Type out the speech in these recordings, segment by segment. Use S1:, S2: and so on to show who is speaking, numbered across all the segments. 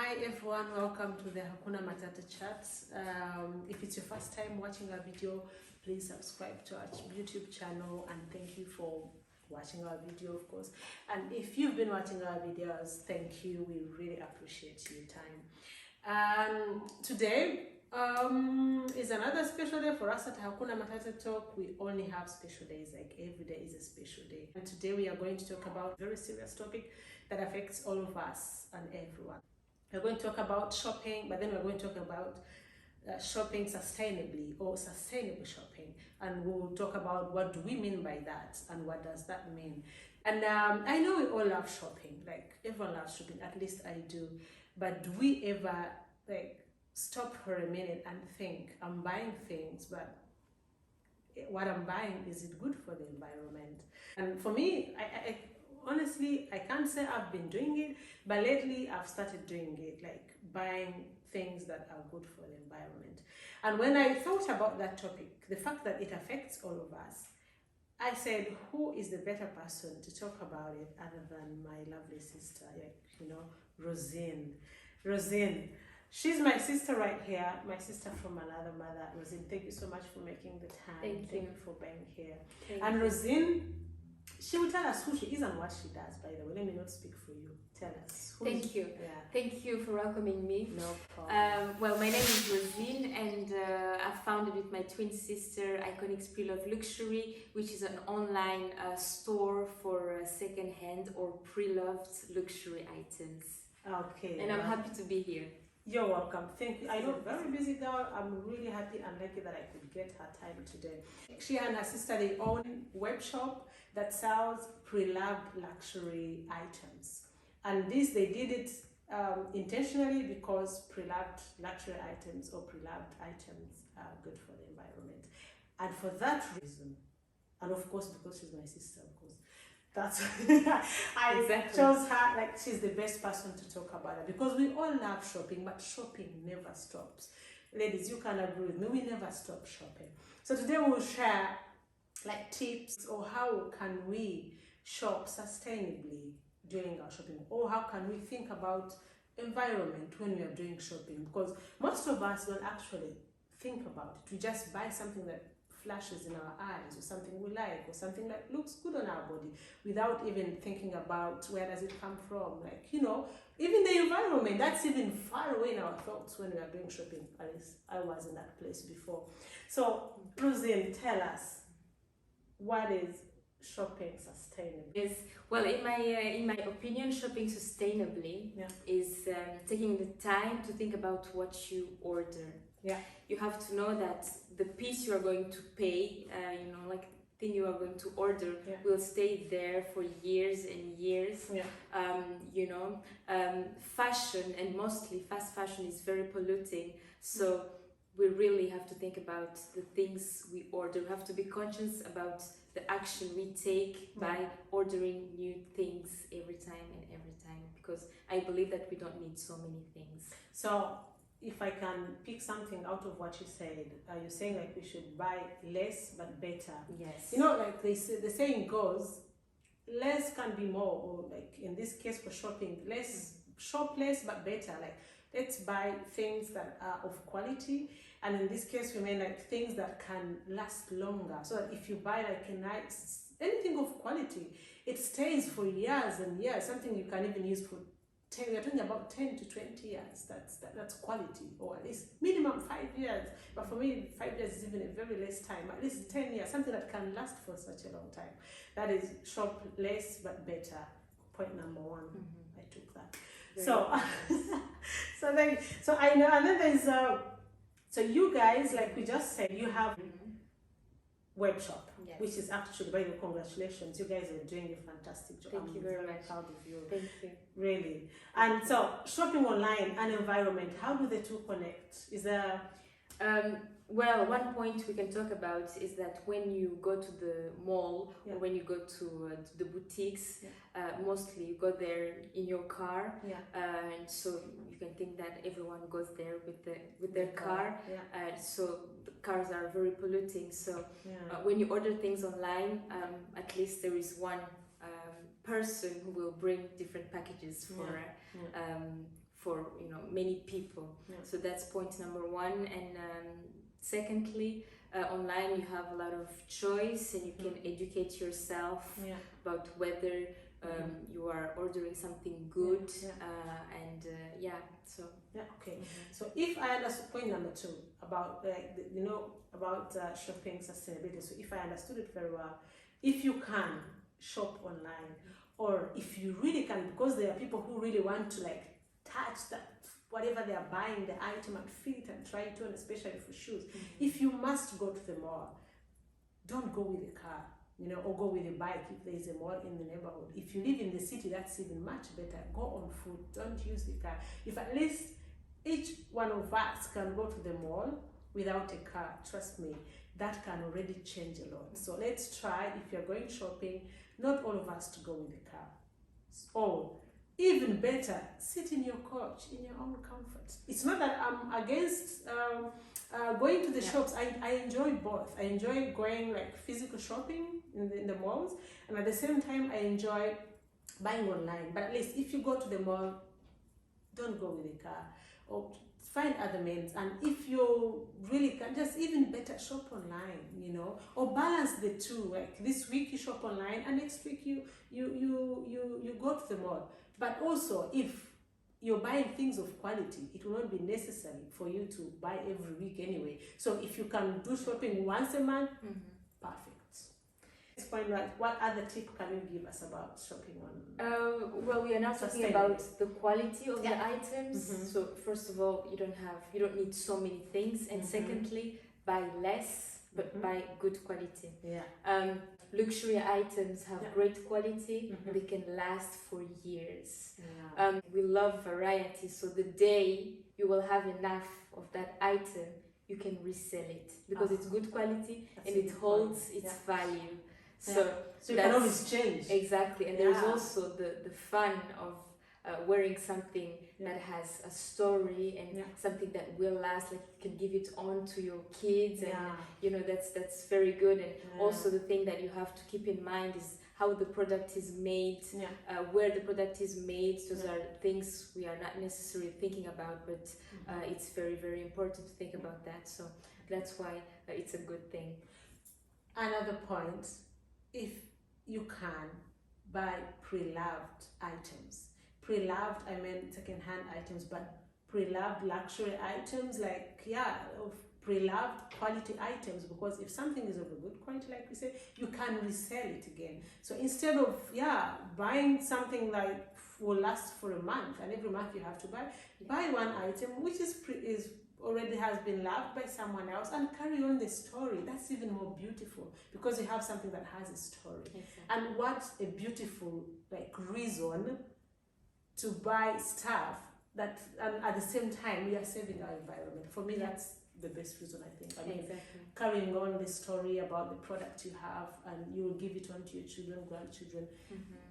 S1: Hi everyone, welcome to the Hakuna Matata chat. If it's your first time watching our video, please subscribe to our YouTube channel, and thank you for watching our video, of course. And if you've been watching our videos, thank you. We really appreciate your time. And today is another special day for us at Hakuna Matata Talk. We only have special days, like every day is a special day. And today we are going to talk about a very serious topic that affects all of us and everyone. We're going to talk about shopping, but then we're going to talk about shopping sustainably or sustainable shopping. And we'll talk about what do we mean by that and what does that mean. And I know we all love shopping, like everyone loves shopping, at least I do. But do we ever like stop for a minute and think, I'm buying things, but what I'm buying, is it good for the environment? And for me, I honestly, I can't say I've been doing it, but lately I've started doing it, like buying things that are good for the environment. And when I thought about that topic, the fact that it affects all of us, I said, who is the better person to talk about it other than my lovely sister, Rosine. Rosine, she's my sister right here, my sister from another mother. Rosine, thank you so much for making the time.
S2: Thank you
S1: for being here.
S2: Thank you.
S1: Rosine, she will tell us who she is and what she does, by the way. Let me not speak for you. Tell us.
S2: Thank you.
S1: Yeah.
S2: Thank you for welcoming me.
S1: No problem.
S2: Well, my name is Rosine, and I founded with my twin sister Iconic Preloved Luxury, which is an online store for second-hand or pre-loved luxury items.
S1: Okay.
S2: And I'm happy to be here.
S1: You're welcome. Thank you. I know, very busy girl. I'm really happy and lucky that I could get her time today. She and her sister, they own web shop that sells pre-loved luxury items. And this, they did it intentionally because pre-loved luxury items or pre-loved items are good for the environment. And for that reason, and of course because she's my sister, of course, that's I
S2: Exactly.
S1: chose her, like she's the best person to talk about it, because we all love shopping, but shopping never stops. Ladies, you can agree with me, we never stop shopping. So today we'll share like tips, or how can we shop sustainably during our shopping, or how can we think about environment when we are doing shopping, because most of us don't actually think about it. We just buy something that flashes in our eyes, or something we like, or something that looks good on our body, without even thinking about where does it come from. Like, even the environment, that's even far away in our thoughts when we are doing shopping. At least I was in that place before. So Rosine, tell us, what is shopping sustainably?
S2: Yes. Well, in my opinion, shopping sustainably is taking the time to think about what you order.
S1: Yeah.
S2: You have to know that the piece you are going to pay, like the thing you are going to order, will stay there for years and years.
S1: Yeah.
S2: Fashion, and mostly fast fashion, is very polluting. So we really have to think about the things we order. We have to be conscious about the action we take by ordering new things every time, because I believe that we don't need so many things.
S1: So if I can pick something out of what you said, you're saying like we should buy less but better.
S2: Yes.
S1: Like the saying goes, less can be more, or like in this case for shopping, shop less but better. Like, let's buy things that are of quality, and in this case we mean like things that can last longer, so that if you buy like a nice anything of quality, it stays for years and years. Something you can even use for 10, we're talking about 10 to 20 years. That's quality, or at least minimum 5 years. But for me, 5 years is even a very less time. At least 10 years, something that can last for such a long time. That is shop less but better. Point number one. I took that. So I know, and then there's so you guys, like we just said, you have web shop, which is actually, by the way, congratulations, you guys are doing a fantastic job.
S2: Thank you very much.
S1: Proud of you.
S2: Thank you.
S1: Really. And so shopping online and environment, how do the two connect? Is there
S2: well, one point we can talk about is that when you go to the mall, or when you go to the boutiques, mostly you go there in your car, and so you can think that everyone goes there with their car. So the cars are very polluting. So when you order things online, at least there is one person who will bring different packages for many people. So that's point number one. And secondly, online you have a lot of choice, and you can educate yourself about whether you are ordering something good.
S1: So if I understood point number two about about shopping sustainability, so if I understood it very well, if you can shop online, or if you really can, because there are people who really want to touch that whatever they are buying, the item, and feel it and try it on, especially for shoes. If you must go to the mall, don't go with a car, or go with a bike if there is a mall in the neighborhood. If you live in the city, that's even much better. Go on foot, don't use the car. If at least each one of us can go to the mall without a car, trust me, that can already change a lot. So let's try, if you're going shopping, not all of us to go with a car. Or even better, sit in your couch in your own comfort. It's not that I'm against going to the shops. I enjoy both. I enjoy going physical shopping in the malls, and at the same time I enjoy buying online. But at least if you go to the mall, don't go with a car, or find other means. And if you really can, just even better, shop online, or balance the two. Like this week you shop online, and next week you go to the mall. But also, if you're buying things of quality, it will not be necessary for you to buy every week anyway. So if you can do shopping once a month, perfect. At this point, what other tip can you give us about shopping on?
S2: Well, we are now talking about the quality of the items. So first of all, you don't need so many things, and secondly, buy less but buy good quality. Luxury items have great quality. They can last for years. We love variety, so the day you will have enough of that item, you can resell it because it's good quality and it holds its value. So
S1: you can always change.
S2: Exactly, and there's also the fun of wearing something that has a story and something that will last, like you can give it on to your kids, and that's very good. And also the thing that you have to keep in mind is how the product is made, where the product is made. Those are things we are not necessarily thinking about, but it's very, very important to think about that. So that's why it's a good thing.
S1: Another point, if you can, buy pre-loved items. Pre-loved, I mean second-hand items, but pre-loved luxury items, of pre-loved quality items, because if something is of a good quality, like we say, you can resell it again. So instead of buying something will last for a month, and every month you have to buy one item which is already has been loved by someone else, and carry on the story. That's even more beautiful, because you have something that has a story.
S2: Exactly.
S1: And what a beautiful reason to buy stuff that, and at the same time we are saving our environment. For me, that's the best reason, I think. I mean, carrying on the story about the product you have, and you will give it on to your children, grandchildren.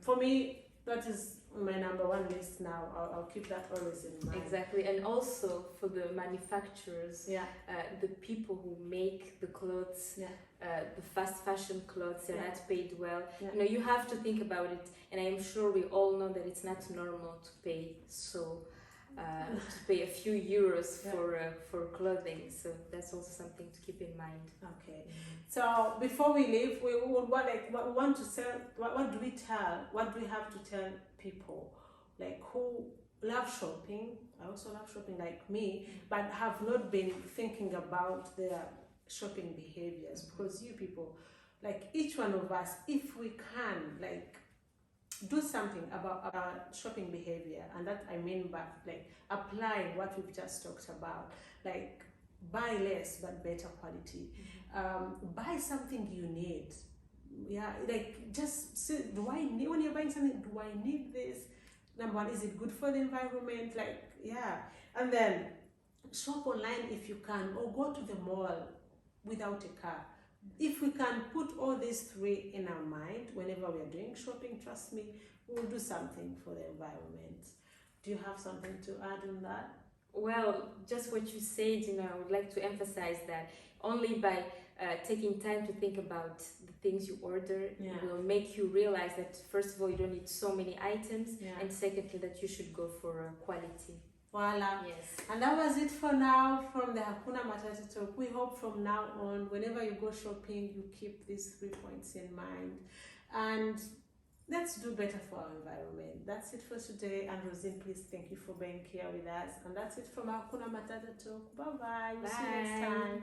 S1: For me, that is my number one list now. I'll keep that always in mind.
S2: Exactly, and also for the manufacturers, the people who make the clothes, the fast fashion clothes, they're not paid well. You have to think about it, and I'm sure we all know that it's not normal to pay to pay a few euros for clothing. So that's also something to keep in mind.
S1: Okay. So before we leave, we would want to say, what do we have to tell people who love shopping? I also love shopping like me, but have not been thinking about their shopping behaviors, because you people, each one of us, if we can do something about our shopping behavior, and that I mean by applying what we've just talked about, buy less but better quality, buy something you need. Just see, do I need, when you're buying something, do I need this? Number one, is it good for the environment? And then shop online if you can, or go to the mall without a car. If we can put all these three in our mind whenever we are doing shopping, trust me, we'll do something for the environment. Do you have something to add on that?
S2: Well, just what you said, I would like to emphasize that only by taking time to think about the things you order will make you realize that, first of all, you don't need so many items, and secondly, that you should go for quality.
S1: Voila.
S2: Yes.
S1: And that was it for now from the Hakuna Matata Talk. We hope from now on, whenever you go shopping, you keep these 3 points in mind. And let's do better for our environment. That's it for today. And Rosine, please thank you for being here with us. And that's it from Hakuna Matata Talk. Bye-bye. We'll see you next time.